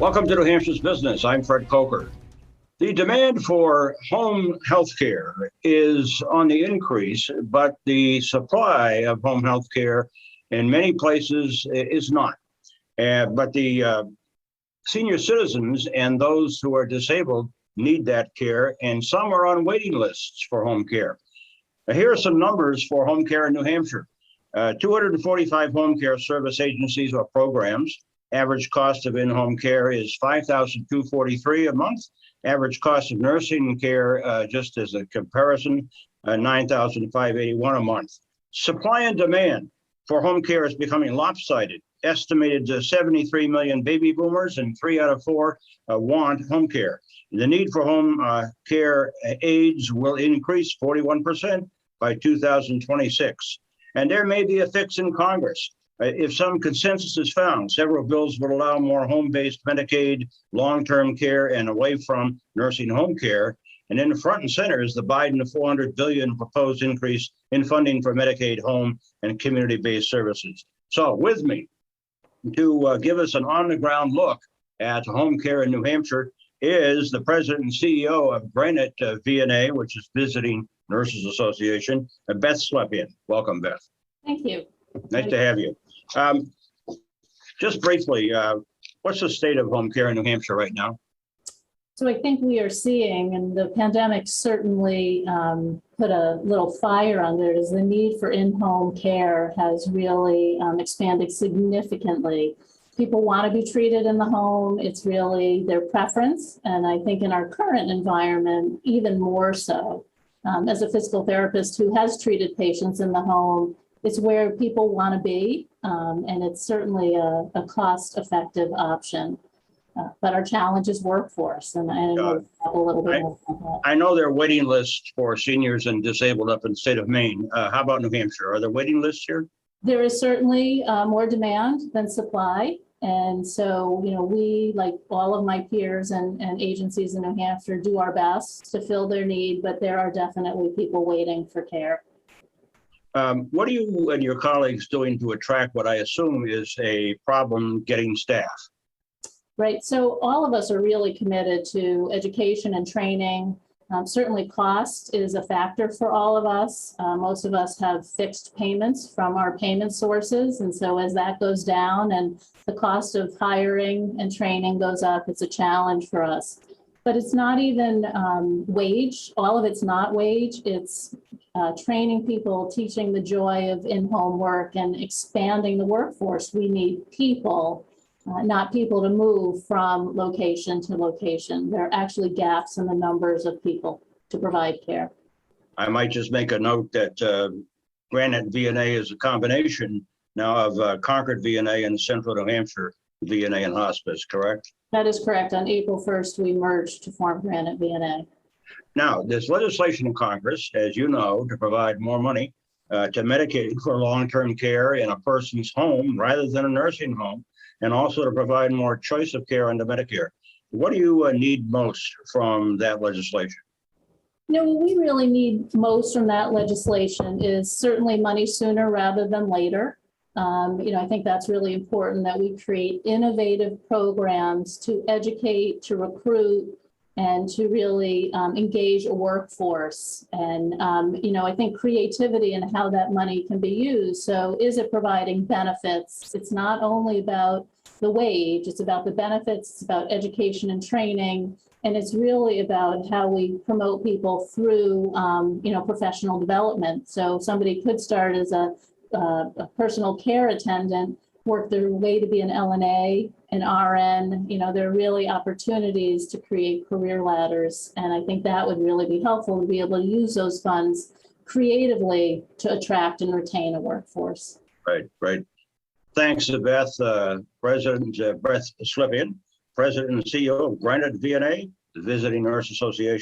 Welcome to New Hampshire's Business. I'm Fred Coker. The demand for home health care is on the increase, but the supply of home health care in many places is not. But the senior citizens and those who are disabled need that care, and some are on waiting lists for home care. Here are some numbers for home care in New Hampshire. 245 home care service agencies or programs. Average cost of in-home care is $5,243 a month. Average cost of nursing care, just as a comparison, $9,581 a month. Supply and demand for home care is becoming lopsided. Estimated 73 million baby boomers and 3 out of 4 want home care. The need for home care aides will increase 41% by 2026. And there may be a fix in Congress. If some consensus is found, several bills would allow more home-based Medicaid, long-term care, and away from nursing home care. And in the front and center is the Biden $400 billion proposed increase in funding for Medicaid home and community-based services. So with me to give us an on-the-ground look at home care in New Hampshire is the president and CEO of Granite VNA, which is Visiting Nurses Association, Beth Slepian. Welcome, Beth. Thank you. Nice to have you. Just briefly, what's the state of home care in New Hampshire right now? So I think we are seeing, and the pandemic certainly put a little fire under it, is the need for in-home care has really expanded significantly. People want to be treated in the home. It's really their preference. And I think in our current environment, even more so. As a physical therapist who has treated patients in the home, it's where people want to be, and it's certainly a cost-effective option. But our challenge is workforce, and I know a little bit more about that. I know there are waiting lists for seniors and disabled up in the state of Maine. How about New Hampshire? Are there waiting lists here? There is certainly more demand than supply. And so, we, like all of my peers and agencies in New Hampshire, do our best to fill their need, but there are definitely people waiting for care. What are you and your colleagues doing to attract what I assume is a problem getting staff? Right. So all of us are really committed to education and training. Certainly cost is a factor for all of us. Most of us have fixed payments from our payment sources. And so as that goes down and the cost of hiring and training goes up, it's a challenge for us. But it's not even wage. All of it's not wage. It's training people, teaching the joy of in-home work and expanding the workforce. We need people, not people to move from location to location. There are actually gaps in the numbers of people to provide care. I might just make a note that Granite VNA is a combination now of Concord VNA and Central New Hampshire VNA and Hospice, correct? That is correct. On April 1st, we merged to form Granite VNA. Now, there's legislation in Congress, as you know, to provide more money to Medicaid for long-term care in a person's home rather than a nursing home, and also to provide more choice of care under Medicare. What do you need most from that legislation? What we really need most from that legislation is certainly money sooner rather than later. I think that's really important that we create innovative programs to educate, to recruit, and to really engage a workforce. And, I think creativity and how that money can be used. So is it providing benefits? It's not only about the wage, it's about the benefits, it's about education and training. And it's really about how we promote people through, professional development. So somebody could start as a personal care attendant, work their way to be an LNA, an RN. There are really opportunities to create career ladders. And I think that would really be helpful to be able to use those funds creatively to attract and retain a workforce. Right. Thanks to Beth, President Beth Slepian, President and CEO of Granite VNA, the Visiting Nurse Association.